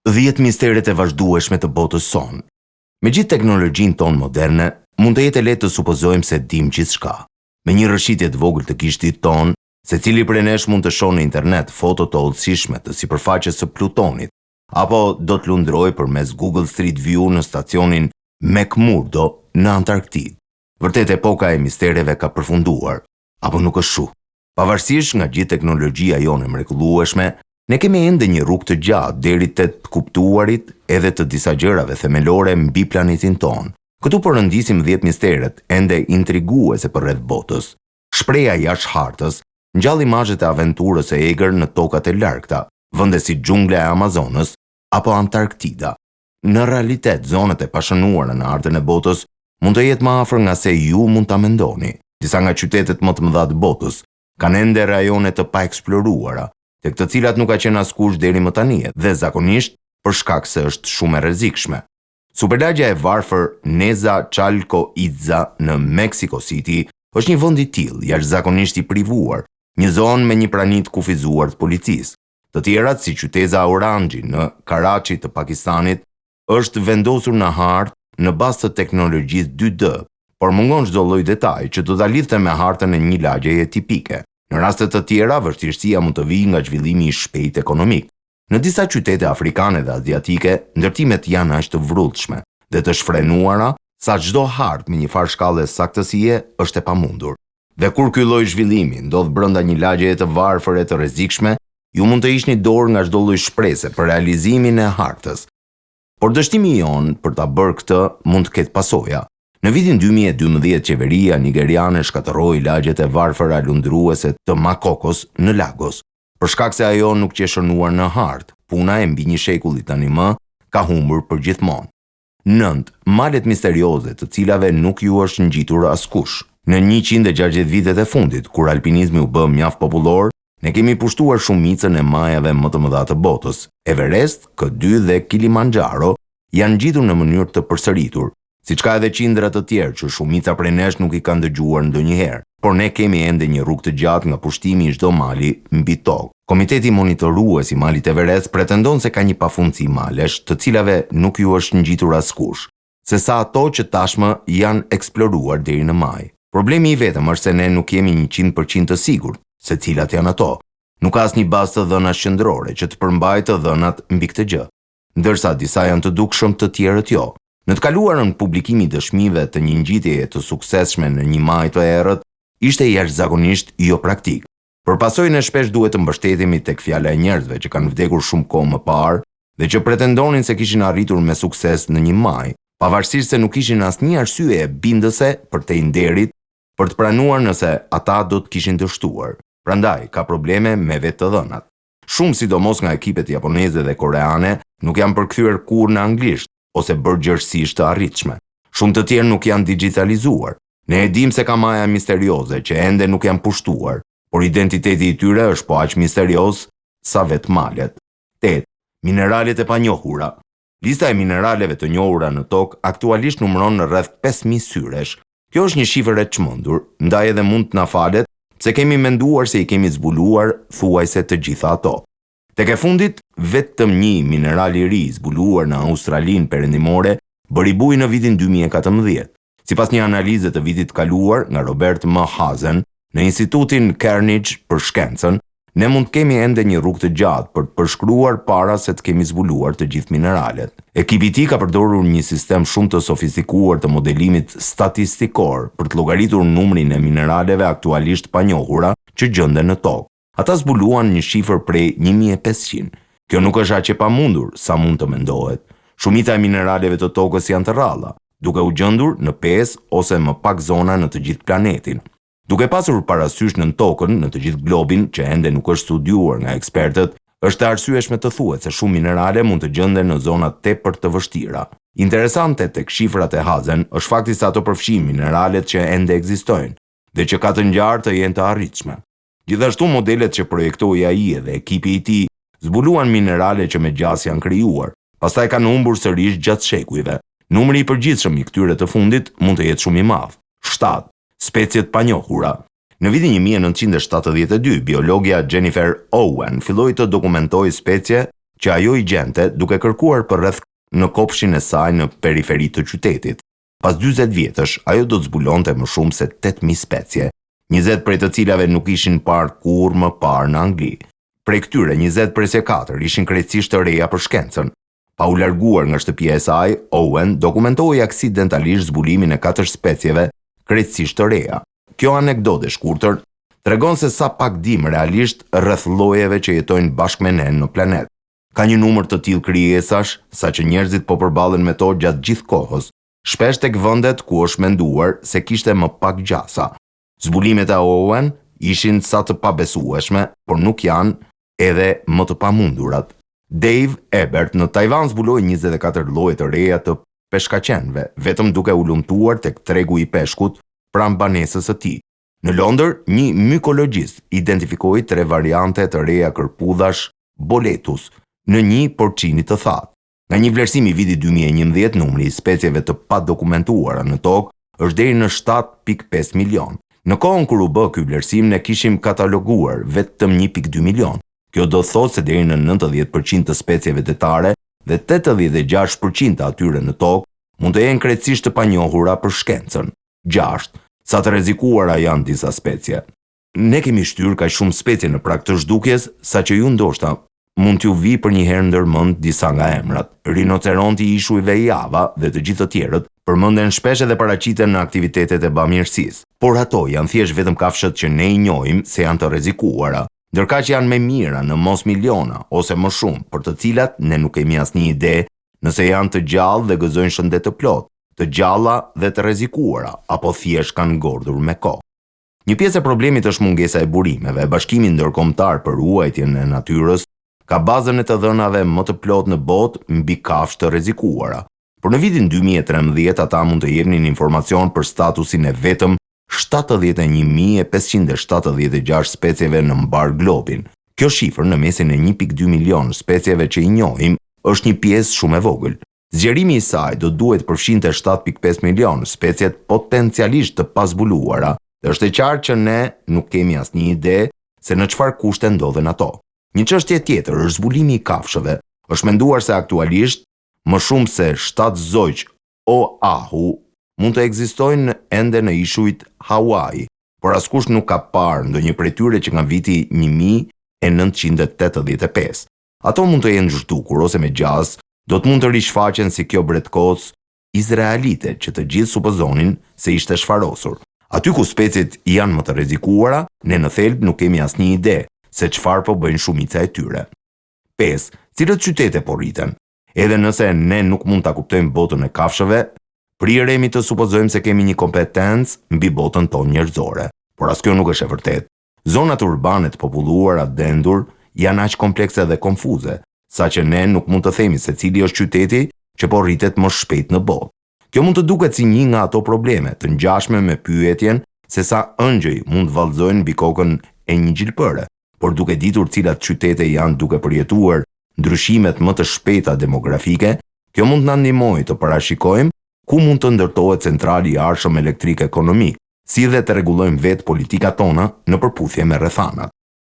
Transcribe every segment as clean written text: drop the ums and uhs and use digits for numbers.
10 misteret e vazhdueshme të botës sonë. Me gjithë teknologjinë tonë moderne, mund të jetë lehtë të supozojmë se dim gjithçka. Me një rëshitje të vogël të kishtit tonë, secili prej nesh mund të shohë në internet foto të hollësishme të sipërfaqes së Plutonit, apo do të lundrojë përmes Google Street View në stacionin McMurdo në Antarktidë. Vërtet epoka e mistereve ka përfunduar, apo nuk është kështu? Pavarësisht nga gjithë teknologjia jonë e mrekullueshme, ne kemi ende një rrugë të gjatë deri te të kuptuarit edhe të disa gjërave themelore mbi planetin tonë. Këtu përëndisim 10 misteret ende intriguese përreth botës. Shpreha jashtë hartës ngjall imazhet e aventurës e egër në tokat e largta, vende si xhungla e Amazonës apo Antarktida. Në realitet, zonat e pashënuara në artën e botës mund të jetë më afër nga se ju mund ta mendoni. Disa nga qytetet më të mëdha të botës kanë ende rajone të paeksploruara, tek të cilat nuk ka qenë askush deri më tani, dhe zakonisht për shkak se është shumë e rrezikshme. Superlagja e varfër Nezacalcotitza në Mexico City është një vend i tillë, jashtëzakonisht i privuar, një zonë me një prani të kufizuar të policisë. Të tjerat, si qyteza Orangi në Karachi të Pakistanit, është vendosur në hartë në bazë të teknologjisë 2D, por mungon çdo lloj detaj që do ta lidhte me hartën e një lagjeje tipike. Në raste të tjera, vështirësia mund të vijë nga zhvillimi i shpejtë ekonomik. Në disa qytete afrikane dhe aziatike, ndërtimet janë aq të vrrullshme dhe të shfrenuara sa çdo hartë me një farë shkallë saktësie është e pamundur. Dhe kur ky lloj zhvillimi ndodh brenda një lagjeje të varfër e të rrezikshme, ju mund të ishni dorë nga çdo lloj shprese për realizimin e hartës. Por dështimi jon për ta bërë këtë mund të ketë pasoja. Në vitin 2012, qeveria nigeriane shkatërroi lagjet e varfëra lundruese të Makokos në Lagos. Për shkak se ajo nuk qe shënuar në hartë, puna e mbi një shekulli tani më ka humbur përgjithmonë. 9 malet misterioze të cilave nuk ju është ngjitur askush. Në 160 vitet e fundit, kur alpinizmi u bë mjaft popullor, ne kemi pushtuar shumicën e majave më të mëdha të botës. Everest, K2 dhe Kilimanjaro janë ngjitur në mënyrë të përsëritur, siç ka edhe qindra të tjerë që shumica prej nesh nuk i kanë dëgjuar ndonjëherë, por ne kemi ende një rrugë të gjatë nga pushtimi i çdo mali mbi tokë. Komiteti monitorues i malit Everest pretendon se ka një pafundësi malesh, të cilave nuk ju është ngjitur askush, se sa ato që tashmë janë eksploruar deri në maj. Problemi i vetëm është se ne nuk jemi 100% të sigurt se cilat janë ato. Nuk ka asnjë bazë të dhënash qendrore që të përmbajë të dhënat mbi këtë gjë, ndërsa disa janë të dukshëm, të tjerët jo. Në të kaluarën, publikimi i dëshmive të një ngjitjeje të suksesshme në një maj të errët ishte jashtëzakonisht jo praktik. Për pasojën e shpesh duhet të mbështetemi tek fjala e njerëzve që kanë vdekur shumë kohë më parë dhe që pretendonin se kishin arritur me sukses në një maj, pavarësisht se nuk kishin asnjë arsye e bindëse për te nderit për të pranuar nëse ata do të kishin dështuar. Prandaj ka probleme me vetë të dhënat. Shumë, sidomos nga ekipet japoneze dhe koreane, nuk janë përkthyer kurrë në anglisht ose bërgjërësisht të arritshme. Shumë të tjerë nuk janë digitalizuar. Ne e dim se ka maja misterioze që ende nuk janë pushtuar, por identiteti i tyre është po aq misterios sa vetë malet. 8. Mineralet e panjohura. Lista e mineraleve të njohura në tokë aktualisht numëron në rreth 5000 syresh. Kjo është një shifër e çmendur, ndaj edhe mund të na falet se kemi menduar se i kemi zbuluar thuajse të gjitha ato. Tek e fundit, vetëm një mineral i ri zbuluar në Australinë perëndimore bëri bujë në vitin 2014. Sipas një analize të vitit kaluar nga Robert M. Hazen në Institutin Carnegie për shkencën, ne mund të kemi ende një rrugë të gjatë për të përshkruar para se të kemi zbuluar të gjithë mineralet. Ekipi i tij ka përdorur një sistem shumë të sofistikuar të modelimit statistikor për të llogaritur numrin e mineraleve aktualisht panjohura që gjenden në tokë. Ata zbuluan një shifër prej 1500. Kjo nuk është aq e pamundur sa mund të mendohet. Shumica e mineraleve të tokës janë të rralla, duke u gjendur në 5 ose më pak zona në të gjithë planetin. Duke pasur parasysh në tokën, në të gjithë globin, që ende nuk është studiuar nga ekspertët, është arsyeshme të thuhet se shumë minerale mund të gjenden në zona tepër të vështira. Interesante tek shifrat e Hazen është fakti se ato përfshin mineralet që ende ekzistojnë dhe që ka të ngjarë të jenë të arritshme. Gjithashtu, modelet që projektoi ai dhe ekipi i tij zbuluan minerale që me gjas janë krijuar, pastaj kanë humbur sërish gjatë shekujve. Numri i përgjithshëm i këtyre të fundit mund të jetë shumë i madh. 7. Speciet panjohura. Në vitin 1972, biologja Jennifer Owen filloi të dokumentojë specie që ajo i gjente duke kërkuar për rreth në kopshin e saj në periferi të qytetit. Pas 40 vjetësh, ajo do të zbulonte më shumë se 8.000 specie, 20 prej të cilave nuk ishin parë kur më parë në Angli. Prej këtyre 20 prej se 4 ishin krejtësisht të reja për shkencën. Pa u larguar nga shtëpia e saj, Owen dokumentoi aksidentalisht zbulimin e 4 specieve krejtësisht të reja. Kjo anekdotë e shkurtër tregon se sa pak dim realisht rreth llojeve që jetojnë bashkë me ne në planet. Ka një numër të tillë krijesash, saqë njerëzit po përballen me to gjatë gjithë kohës, shpesh tek vendet ku është menduar se kishte më pak gjasa. Zbulimet e Owen ishin sa të pabesueshme, por nuk janë edhe më të pamundurat. Dave Ebert në Taiwan zbuloi 24 lloje të reja të peshkaqenëve, vetëm duke u lumtuar tek tregu i peshkut pranë banesës së tij. Në Londër, një mykologjist identifikoi 3 variante të reja kërpudhash boletus në një porcini të thatë. Nga një vlerësim i vitit 2011, numri i specieve të padokumentuara në tokë është deri në 7.5 milion. Në kohën kur u bë ky vlerësim, ne kishim kataloguar vetëm 1.2 milion. Kjo do thotë se deri në 90% të specieve detare dhe 86% të atyre në tokë mund të jenë krejtësisht të panjohura për shkencën. 6. Sa të rrezikuara janë disa specie. Ne kemi shtyrë kaq shumë specie në prag të zhdukjes, saqë ju ndoshta mund t'ju vi për një herë ndërmend disa nga emrat. Rinoceronti i ishujve i Java dhe të gjithë të tjerët përmenden shpesh edhe paraqiten në aktivitetet e bamirësisë, por ato janë thjesht vetëm kafshët që ne i njohim se janë të rrezikuara, ndërka që janë me mira në mos miliona ose më shumë, për të cilat ne nuk kemi asnjë ide nëse janë të gjallë dhe gëzojnë shëndet të plotë, të gjalla dhe të rrezikuara, apo thjesht kanë ngordhur me kohë. Një pjesë e problemit është mungesa e burimeve. Bashkimi ndërkombëtar për ruajtjen e natyrës ka bazën e të dhënave më të plotë në botë mbi kafshë të rrezikuara. Por në vitin 2013 ata mund të jepnin informacion për statusin e vetëm 71.576 specieve në mbar globin. Kjo shifër në mesin e 1.2 milion specieve që i njohim është një pjesë shumë e vogël. Zgjerimi i saj do duhet përfshinte 7.5 milion speciet potencialisht të pazbuluara, dhe është e qartë që ne nuk kemi asnjë ide se në çfarë kushte ndodhen ato. Një çështje tjetër është zbulimi i kafshëve. Është menduar se aktualisht më shumë se 7 zogj o ahu mund të ekzistojnë ende në ishujt Hawaii, por askush nuk ka parë ndonjë prej tyre që nga viti 1985. Ato mund të jenë zhdukur ose me gjaz, do të mund të rishfaqen si kjo bretkos izraelite që të gjithë supozonin se ishte shfarosur. Aty ku speciet janë më të rrezikuara, ne në thelb nuk kemi asnjë ide se çfarë po bëjnë shumica e tyre. 5. Cilët qytete po rriten? Edhe nëse ne nuk mund ta kuptojmë botën e kafshëve, priremi të supozojmë se kemi një kompetencë mbi botën tonë njerëzore, por as kjo nuk është e vërtetë. Zonat urbane të populluara dendur janë aq komplekse dhe konfuze, saqë ne nuk mund të themi se cili është qyteti që po rritet më shpejt në botë. Kjo mund të duket si një nga ato probleme të ngjashme me pyetjen se sa ëngjëj mund vallëzojnë mbi kokën e një gjilpëre, por duke ditur cilat qytete janë duke përjetuar ndryshimet më të shpejta demografike, kjo mund na ndihmojë të parashikojmë ku mund të ndërtohet centrali i arshëm elektrik ekonomik, si dhe të rregullojmë vetë politikat tona në përputhje me rrethanat.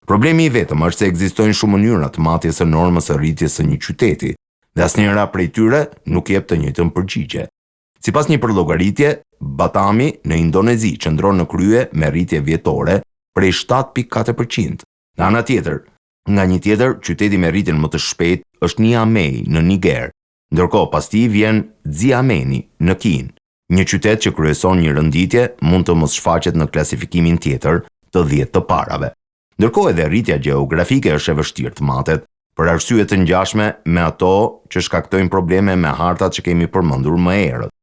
Problemi i vetëm është se ekzistojnë shumë mënyra të matjes së normës së rritjes së një qyteti, dhe asnjëra prej tyre nuk jep të njëjtën përgjigje. Sipas një përllogaritje, Batami në Indonezi qëndron në krye me rritje vjetore prej 7.4%. Nga një tjetër, qyteti me rritjen më të shpejtë është Niamey në Niger, ndërkohë pas tij vjen Xiameni në Kinë. Një qytet që kryeson një rënditje mund të mos shfaqet në klasifikimin tjetër të 10 të parave. Ndërkohë edhe rritja gjeografike është e vështirë të matet, për arsye të ngjashme me ato që shkaktojnë probleme me hartat që kemi përmendur më herët.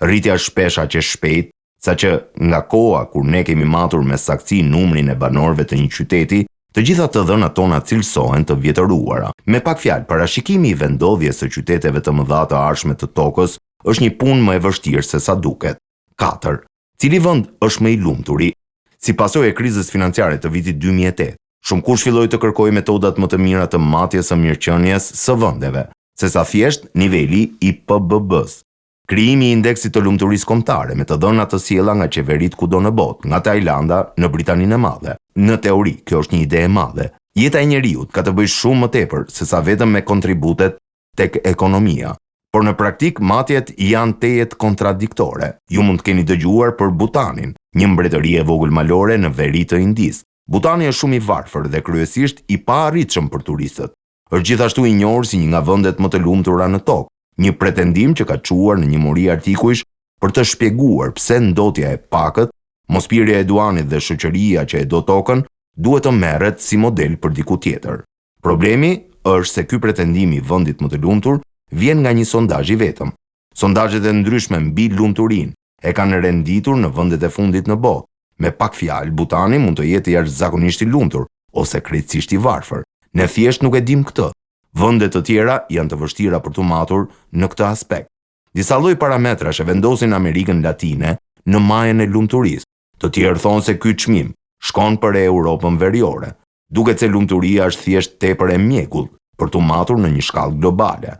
Rritja shpesh aq e shpejtë, saqë nga koha kur ne kemi matur me saktësi numrin e banorëve të një qyteti, të gjitha të dhënat tona cilësohen të vjetëruara. Me pak fjalë, parashikimi i vendodhjes së qyteteve të mëdha të ardhshme të tokës është një punë më e vështirë se sa duket. 4. Cili vend është më i lumturi? Si pasojë e krizës financiare të vitit 2008, shumë kush filloi të kërkojë metodat më të mira të matjes së mirëqenies së vendeve, sesa thjesht niveli i PBB-s. Krijimi i indeksit të lumturisë kombëtare me të dhëna të sjella nga qeverit kudo në botë, nga Tajlanda në Britaninë e Madhe. Në teori, kjo është një ide e madhe, Jeta e njeriut ka të bëjë shumë më tepër se sa vetëm me kontributet tek ekonomia, por në praktik matjet janë tejet kontradiktore. Ju mund të keni dëgjuar për Bhutanin, një mbretëri e vogël malore në veri të Indisë. Bhutani është shumë i varfër dhe kryesisht i paarritshëm për turistët. Është gjithashtu i njohur si një nga vendet më të lumtura në tokë, një pretendim që ka çuar në një muri artikujsh për të shpjeguar pse ndotja e pakët, mospirja e duanit dhe shoqëria që e do tokën duhet të merret si model për diku tjetër. Problemi është se ky pretendim i vendit më të lumtur vjen nga një sondazh i vetëm. Sondazhet e ndryshme mbi lumturinë e kanë renditur në vendet e fundit në botë. Me pak fjalë, Bhutani mund të jetë jashtëzakonisht i lumtur ose krejtësisht i varfër. Ne thjesht nuk e dim këtë. Vende të tjera janë të vështira për të matur në këtë aspekt. Disa lloj parametrash e vendosin Amerikën Latine në majën e lumturisë. Të tjerë thonë se ky çmim shkon për Europën veriore. Duket se lumturia është thjesht tepër e mjekullt për të matur në një shkallë globale.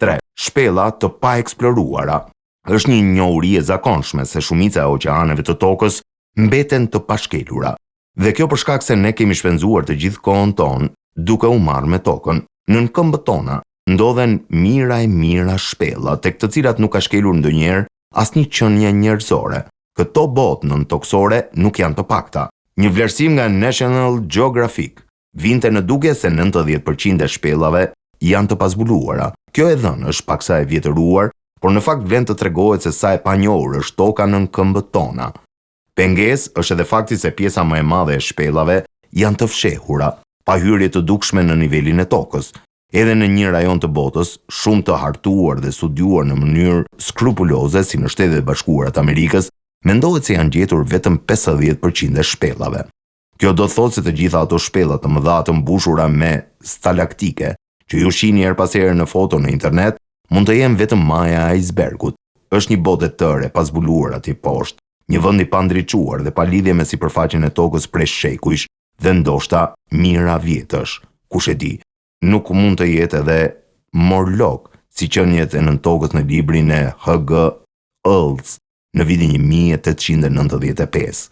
3. Shpella të paeksploruara. Është një njohuri e zakonshme se shumica e oqeaneve të tokës mbeten të pashkelura. Dhe kjo për shkak se ne kemi shpenzuar të gjithë kohën tonë duke u marrë me tokën. Nën këmbët tona ndodhen mira e mira shpella, tek të cilat nuk ka shkelur ndonjëherë asnjë qenie njerëzore. Këto botë nën-toksore nuk janë të pakta. Një vlerësim nga National Geographic vinte në duke se 90% e shpellave janë të pazbuluara. Kjo e dhënë është paksa e vjetëruar, por në fakt vlen të tregohet se sa e panjohur është toka nën këmbët tona. Pengesë është edhe fakti se pjesa më e madhe e shpellave janë të fshehura, pa hyrje të dukshme në nivelin e tokës. Edhe në një rajon të botës, shumë të hartuar dhe studiuar në mënyrë skrupuloze si në Shtetet e Bashkuara të Amerikës, mendohet se janë gjetur vetëm 50% e shpellave. Kjo do të thotë se të gjitha ato shpella të mëdha të mbushura me stalaktike, që ju shihni her pas here në foto në internet, mund të jenë vetëm maja e icebergut. Është një botë e tërë e pazbuluar aty poshtë, një vend i pandriçuar dhe pa lidhje me sipërfaqen e tokës prej shekujsh dhe ndoshta mijëra vjetësh. Kush e di, nuk mund të jetë edhe morlok, si qeniet e nën tokës në librin e H.G. Wells në vitin 1895.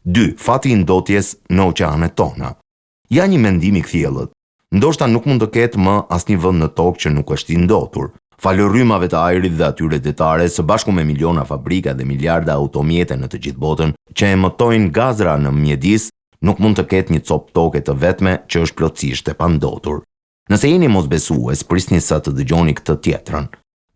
2. Fati i ndotjes në oqeanet tona. Ja një mendim i kthjellët. Ndoshta nuk mund të ketë më asnjë vend në tokë që nuk është i ndotur. Falë rrymave të ajrit dhe atyre detare, së bashku me miliona fabrika dhe miliarda automjete në të gjithë botën që emitojnë gazra në mjedis, nuk mund të ketë një copë toke të vetme që është plotësisht e pandotur. Nëse jeni mosbesues, prisni sa të dëgjoni këtë tjetrën.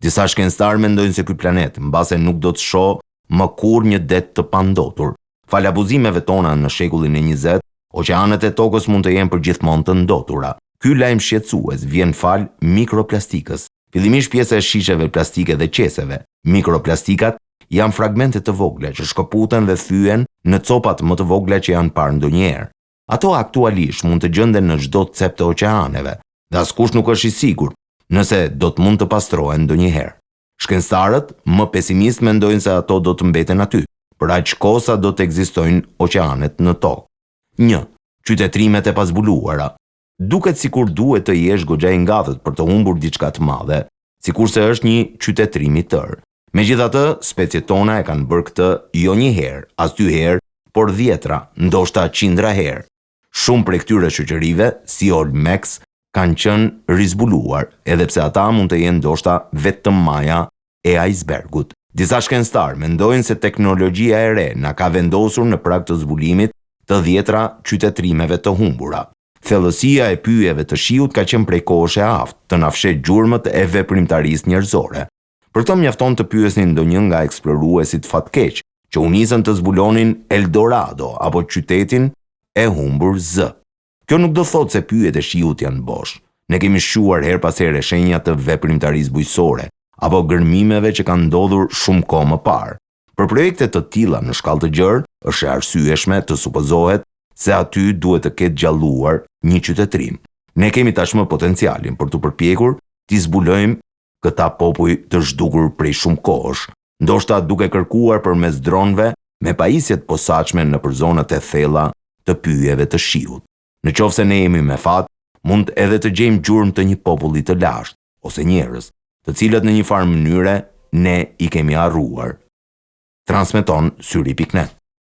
Disa shkencëtarë mendojnë se ky planet mbase nuk do të shohë më kurrë një det të pandotur. Falë abuzimeve tona në shekullin e 20, oqeanet e tokës mund të jenë përgjithmonë të ndotura. Ky lajm shqetësues vjen fal mikroplastikës. Fillimisht pjesa e shisheve plastike dhe qeseve. Mikroplastikat janë fragmente të vogla që shkëputen dhe thyen në copat më të vogla që janë parë ndonjëherë. Ato aktualisht mund të gjenden në çdo cep të oqeaneve, dhe askush nuk është i sigurt nëse do të mund të pastrohen ndonjëherë. Shkencëtarët më pesimist mendojnë se ato do të mbeten aty, për aq kohë sa do të ekzistojnë oqeanet në tokë. 1. Qytetrimet e pazbuluara. Duket sikur duhet të jesh goxha i ngatët për të humbur diçka të madhe, sikurse është një qytetrim i tërë. Megjithatë, speciet tona e kanë bërë këtë jo një herë, as 2 herë, por 10, ndoshta 100 herë. Shumë prej këtyre shoqërive, si Olmex, kanë qenë rizbuluar, edhe pse ata mund të jenë ndoshta vetëm maja e icebergut. Disa shkencëtarë mendojnë se teknologjia e re na ka vendosur në prag të zbulimit të 10 qytetrimeve të humbura. Thellësia e pyjeve të shiut ka qenë prej kohësh e aftë të na fshehë gjurmët e veprimtarisë njerëzore. Për këtë mjafton të pyesni ndonjë nga eksploruesit fatkeq që u nisën të zbulonin Eldorado apo qytetin e humbur Z. Kjo nuk do thotë se pyjet e shiut janë bosh. Ne kemi shquar her pas here shenja të veprimtarisë bujqësore apo gërmimeve që kanë ndodhur shumë kohë më parë. Për projekte të tilla në shkallë të gjerë, është e arsyeshme të supozohet se aty duhet të ketë gjalluar një qytetrim. Ne kemi tashmë potencialin për të përpjekur t'i zbulojmë këta popuj të zhdukur prej shumë kohësh, ndoshta duke kërkuar përmes dronëve me pajisjet posaçme nëpër zonat e thella të pyjeve të shiut. Nëse ne jemi me fat, mund edhe të gjejmë gjurmë të një populli të lashtë ose njerëz, të cilët në një farë mënyre ne i kemi harruar. Transmeton Syri.net.